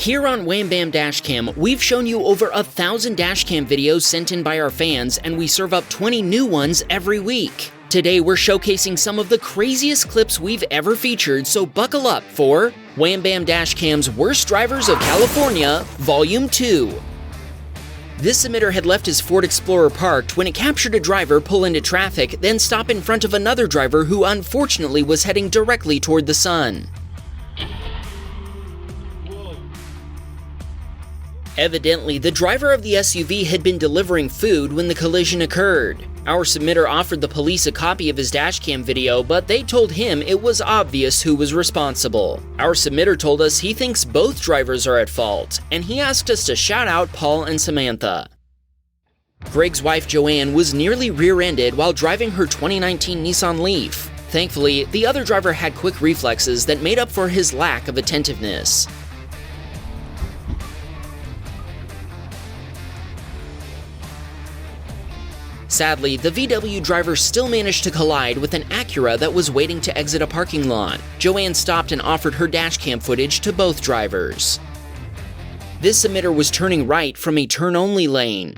Here on Wham Baam Dashcam, we've shown you over 1,000 dashcam videos sent in by our fans, and we serve up 20 new ones every week. Today we're showcasing some of the craziest clips we've ever featured, so buckle up for Wham Baam Dashcam's Worst Drivers of California, Volume 2. This submitter had left his Ford Explorer parked when it captured a driver pull into traffic, then stop in front of another driver who unfortunately was heading directly toward the sun. Evidently, the driver of the SUV had been delivering food when the collision occurred. Our submitter offered the police a copy of his dashcam video, but they told him it was obvious who was responsible. Our submitter told us he thinks both drivers are at fault, and he asked us to shout out Paul and Samantha. Greg's wife Joanne was nearly rear-ended while driving her 2019 Nissan Leaf. Thankfully, the other driver had quick reflexes that made up for his lack of attentiveness. Sadly, the VW driver still managed to collide with an Acura that was waiting to exit a parking lot. Joanne stopped and offered her dashcam footage to both drivers. This submitter was turning right from a turn-only lane.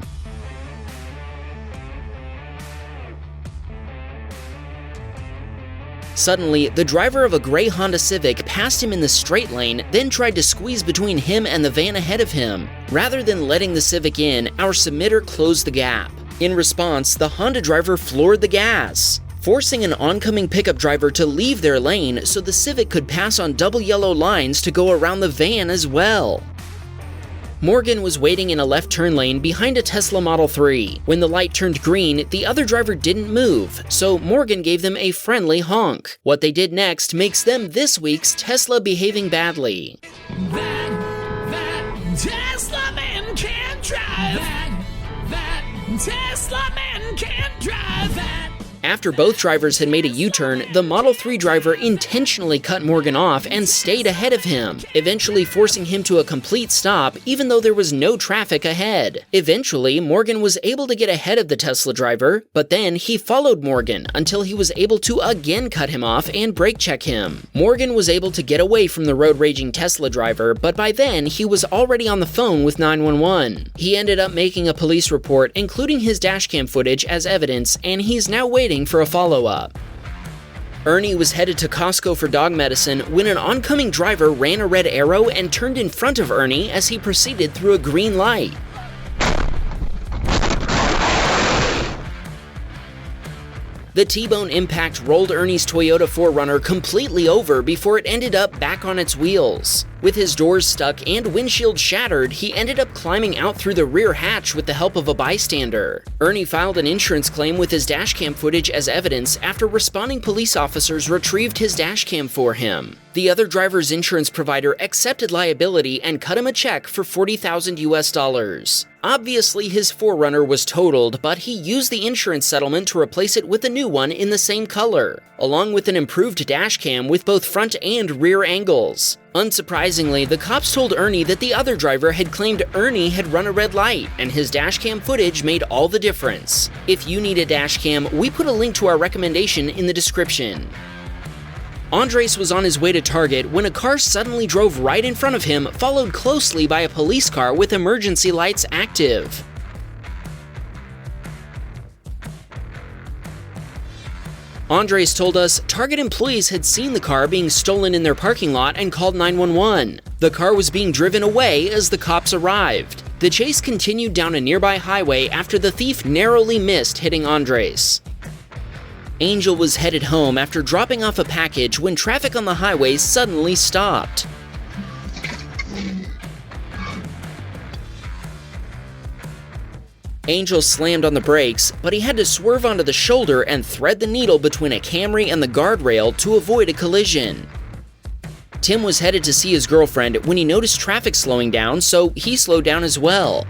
Suddenly, the driver of a gray Honda Civic passed him in the straight lane, then tried to squeeze between him and the van ahead of him. Rather than letting the Civic in, our submitter closed the gap. In response, the Honda driver floored the gas, forcing an oncoming pickup driver to leave their lane so the Civic could pass on double yellow lines to go around the van as well. Morgan was waiting in a left turn lane behind a Tesla Model 3. When the light turned green, the other driver didn't move, so Morgan gave them a friendly honk. What they did next makes them this week's Tesla behaving badly. That Tesla man can't drive. That Tesla man can't drive. After both drivers had made a U-turn, the Model 3 driver intentionally cut Morgan off and stayed ahead of him, eventually forcing him to a complete stop even though there was no traffic ahead. Eventually, Morgan was able to get ahead of the Tesla driver, but then he followed Morgan until he was able to again cut him off and brake check him. Morgan was able to get away from the road-raging Tesla driver, but by then he was already on the phone with 911. He ended up making a police report, including his dashcam footage as evidence, and he's now waiting for a follow-up. Ernie was headed to Costco for dog medicine when an oncoming driver ran a red arrow and turned in front of Ernie as he proceeded through a green light. The T-bone impact rolled Ernie's Toyota 4Runner completely over before it ended up back on its wheels. With his doors stuck and windshield shattered, he ended up climbing out through the rear hatch with the help of a bystander. Ernie filed an insurance claim with his dashcam footage as evidence after responding police officers retrieved his dashcam for him. The other driver's insurance provider accepted liability and cut him a check for $40,000 US. Obviously, his 4Runner was totaled, but he used the insurance settlement to replace it with a new one in the same color, along with an improved dashcam with both front and rear angles. Unsurprisingly, the cops told Ernie that the other driver had claimed Ernie had run a red light, and his dashcam footage made all the difference. If you need a dashcam, we put a link to our recommendation in the description. Andres was on his way to Target when a car suddenly drove right in front of him, followed closely by a police car with emergency lights active. Andres told us Target employees had seen the car being stolen in their parking lot and called 911. The car was being driven away as the cops arrived. The chase continued down a nearby highway after the thief narrowly missed hitting Andres. Angel was headed home after dropping off a package when traffic on the highway suddenly stopped. Angel slammed on the brakes, but he had to swerve onto the shoulder and thread the needle between a Camry and the guardrail to avoid a collision. Tim was headed to see his girlfriend when he noticed traffic slowing down, so he slowed down as well.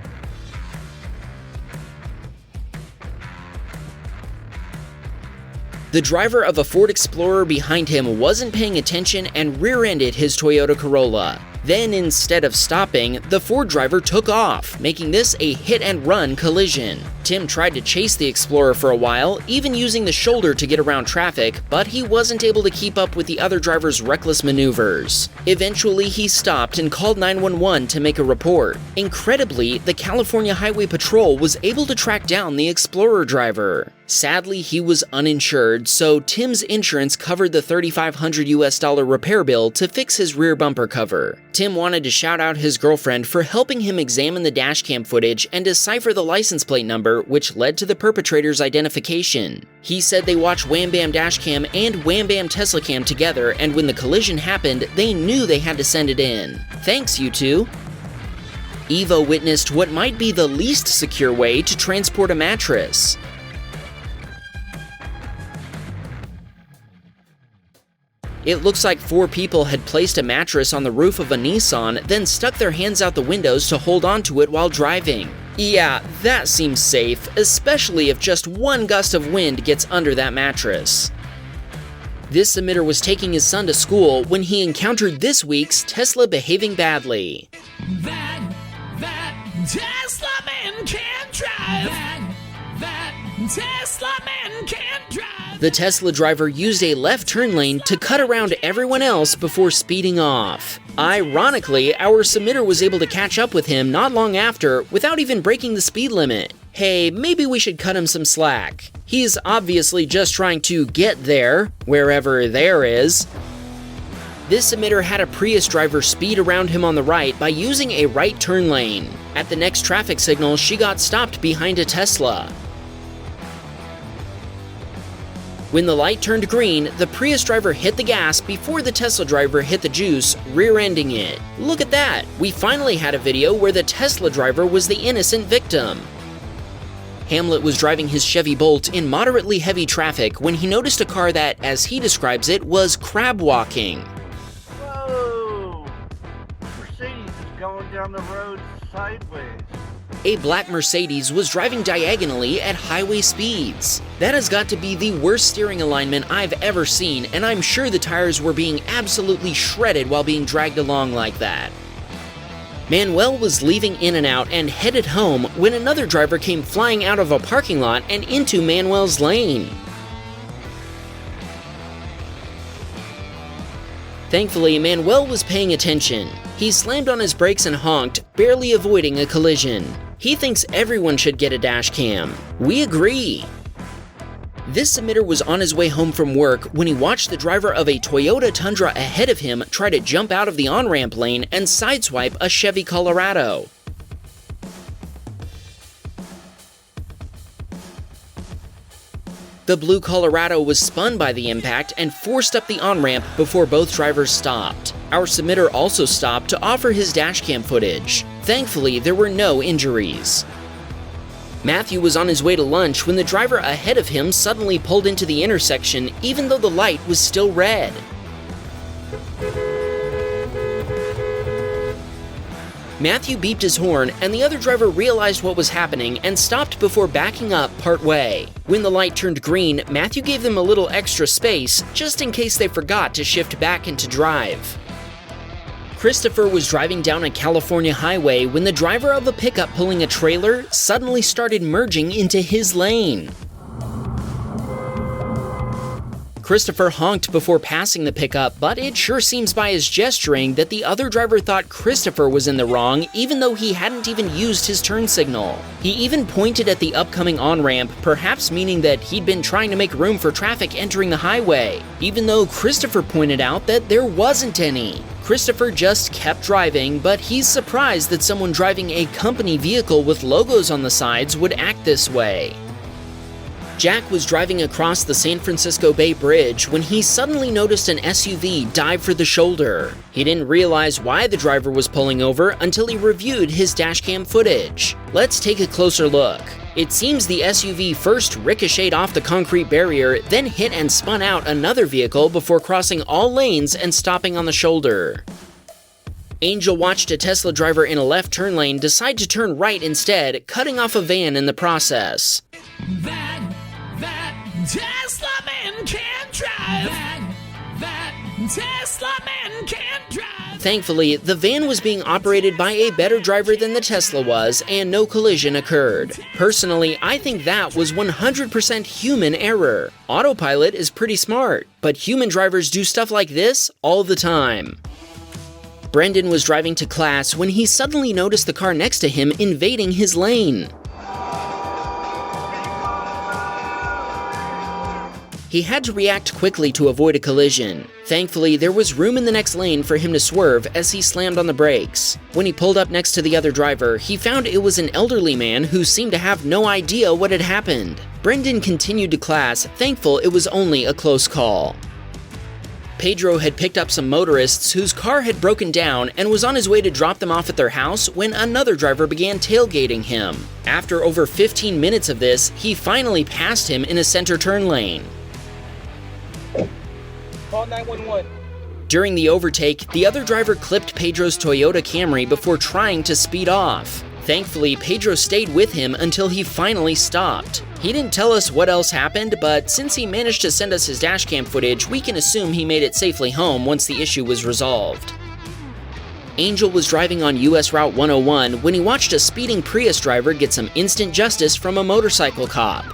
The driver of a Ford Explorer behind him wasn't paying attention and rear-ended his Toyota Corolla. Then, instead of stopping, the Ford driver took off, making this a hit-and-run collision. Tim tried to chase the Explorer for a while, even using the shoulder to get around traffic, but he wasn't able to keep up with the other driver's reckless maneuvers. Eventually, he stopped and called 911 to make a report. Incredibly, the California Highway Patrol was able to track down the Explorer driver. Sadly, he was uninsured, so Tim's insurance covered the $3,500 repair bill to fix his rear bumper cover. Tim wanted to shout out his girlfriend for helping him examine the dashcam footage and decipher the license plate number, which led to the perpetrator's identification. He said they watched Wham Baam Dashcam and Wham Baam Tesla Cam together, and when the collision happened, they knew they had to send it in. Thanks, you two. Eva witnessed what might be the least secure way to transport a mattress. It looks like 4 people had placed a mattress on the roof of a Nissan, then stuck their hands out the windows to hold onto it while driving. Yeah, that seems safe, especially if just one gust of wind gets under that mattress. This submitter was taking his son to school when he encountered this week's Tesla behaving badly. That Tesla man can't drive. That Tesla man can't drive. The Tesla driver used a left turn lane to cut around everyone else before speeding off. Ironically, our submitter was able to catch up with him not long after without even breaking the speed limit. Hey, maybe we should cut him some slack. He's obviously just trying to get there, wherever there is. This submitter had a Prius driver speed around him on the right by using a right turn lane. At the next traffic signal, she got stopped behind a Tesla. When the light turned green, the Prius driver hit the gas before the Tesla driver hit the juice, rear-ending it. Look at that! We finally had a video where the Tesla driver was the innocent victim. Hamlet was driving his Chevy Bolt in moderately heavy traffic when he noticed a car that, as he describes it, was crab walking. Whoa! Mercedes is going down the road sideways. A black Mercedes was driving diagonally at highway speeds. That has got to be the worst steering alignment I've ever seen, and I'm sure the tires were being absolutely shredded while being dragged along like that. Manuel was leaving In-N-Out and headed home when another driver came flying out of a parking lot and into Manuel's lane. Thankfully, Manuel was paying attention. He slammed on his brakes and honked, barely avoiding a collision. He thinks everyone should get a dash cam. We agree. This submitter was on his way home from work when he watched the driver of a Toyota Tundra ahead of him try to jump out of the on-ramp lane and sideswipe a Chevy Colorado. The blue Colorado was spun by the impact and forced up the on-ramp before both drivers stopped. Our submitter also stopped to offer his dashcam footage. Thankfully, there were no injuries. Matthew was on his way to lunch when the driver ahead of him suddenly pulled into the intersection even though the light was still red. Matthew beeped his horn, and the other driver realized what was happening and stopped before backing up partway. When the light turned green, Matthew gave them a little extra space, just in case they forgot to shift back into drive. Christopher was driving down a California highway when the driver of a pickup pulling a trailer suddenly started merging into his lane. Christopher honked before passing the pickup, but it sure seems by his gesturing that the other driver thought Christopher was in the wrong even though he hadn't even used his turn signal. He even pointed at the upcoming on-ramp, perhaps meaning that he'd been trying to make room for traffic entering the highway, even though Christopher pointed out that there wasn't any. Christopher just kept driving, but he's surprised that someone driving a company vehicle with logos on the sides would act this way. Jack was driving across the San Francisco Bay Bridge when he suddenly noticed an SUV dive for the shoulder. He didn't realize why the driver was pulling over until he reviewed his dashcam footage. Let's take a closer look. It seems the SUV first ricocheted off the concrete barrier, then hit and spun out another vehicle before crossing all lanes and stopping on the shoulder. Angel watched a Tesla driver in a left turn lane decide to turn right instead, cutting off a van in the process. That Tesla man can't drive. That Tesla man can't drive. Thankfully, the van was being operated by a better driver than the Tesla was, and no collision occurred. Personally, I think that was 100% human error. Autopilot is pretty smart, but human drivers do stuff like this all the time. Brendan was driving to class when he suddenly noticed the car next to him invading his lane. He had to react quickly to avoid a collision. Thankfully, there was room in the next lane for him to swerve as he slammed on the brakes. When he pulled up next to the other driver, he found it was an elderly man who seemed to have no idea what had happened. Brendan continued to class, thankful it was only a close call. Pedro had picked up some motorists whose car had broken down and was on his way to drop them off at their house when another driver began tailgating him. After over 15 minutes of this, he finally passed him in a center turn lane. Call 911. During the overtake, the other driver clipped Pedro's Toyota Camry before trying to speed off. Thankfully, Pedro stayed with him until he finally stopped. He didn't tell us what else happened, but since he managed to send us his dashcam footage, we can assume he made it safely home once the issue was resolved. Angel was driving on US Route 101 when he watched a speeding Prius driver get some instant justice from a motorcycle cop.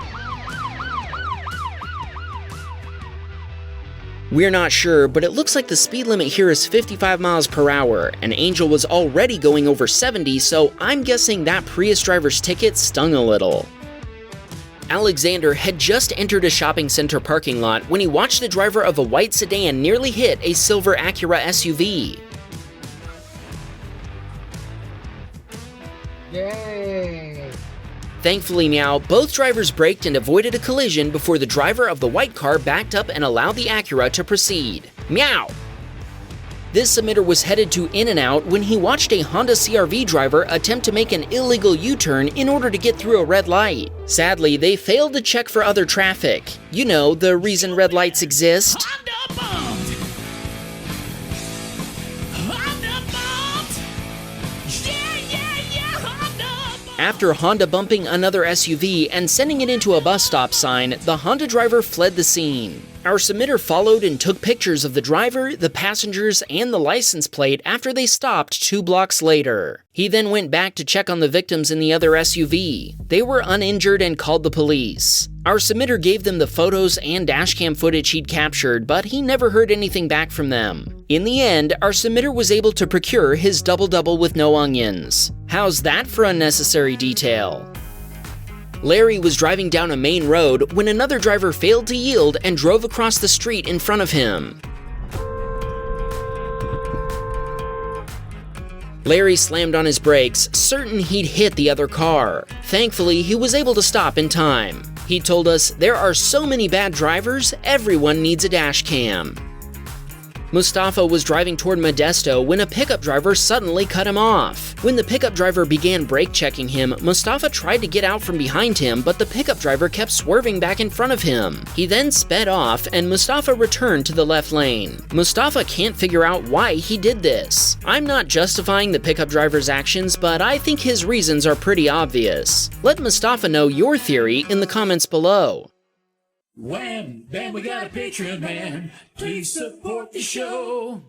We're not sure, but it looks like the speed limit here is 55 miles per hour, and Angel was already going over 70, so I'm guessing that Prius driver's ticket stung a little. Alexander had just entered a shopping center parking lot when he watched the driver of a white sedan nearly hit a silver Acura SUV. Yay! Thankfully, Meow, both drivers braked and avoided a collision before the driver of the white car backed up and allowed the Acura to proceed. Meow! This submitter was headed to In-N-Out when he watched a Honda CR-V driver attempt to make an illegal U-turn in order to get through a red light. Sadly, they failed to check for other traffic. You know, the reason red lights exist. Honda bumped. Honda bumped. Yeah, Honda bumped. After Honda bumping another SUV and sending it into a bus stop sign, the Honda driver fled the scene. Our submitter followed and took pictures of the driver, the passengers, and the license plate after they stopped 2 blocks later. He then went back to check on the victims in the other SUV. They were uninjured and called the police. Our submitter gave them the photos and dashcam footage he'd captured, but he never heard anything back from them. In the end, our submitter was able to procure his double-double with no onions. How's that for unnecessary detail? Larry was driving down a main road when another driver failed to yield and drove across the street in front of him. Larry slammed on his brakes, certain he'd hit the other car. Thankfully, he was able to stop in time. He told us, "There are so many bad drivers, everyone needs a dash cam." Mustafa was driving toward Modesto when a pickup driver suddenly cut him off. When the pickup driver began brake checking him, Mustafa tried to get out from behind him, but the pickup driver kept swerving back in front of him. He then sped off, and Mustafa returned to the left lane. Mustafa can't figure out why he did this. I'm not justifying the pickup driver's actions, but I think his reasons are pretty obvious. Let Mustafa know your theory in the comments below. Wham, bam, we got a Patreon, man. Please support the show.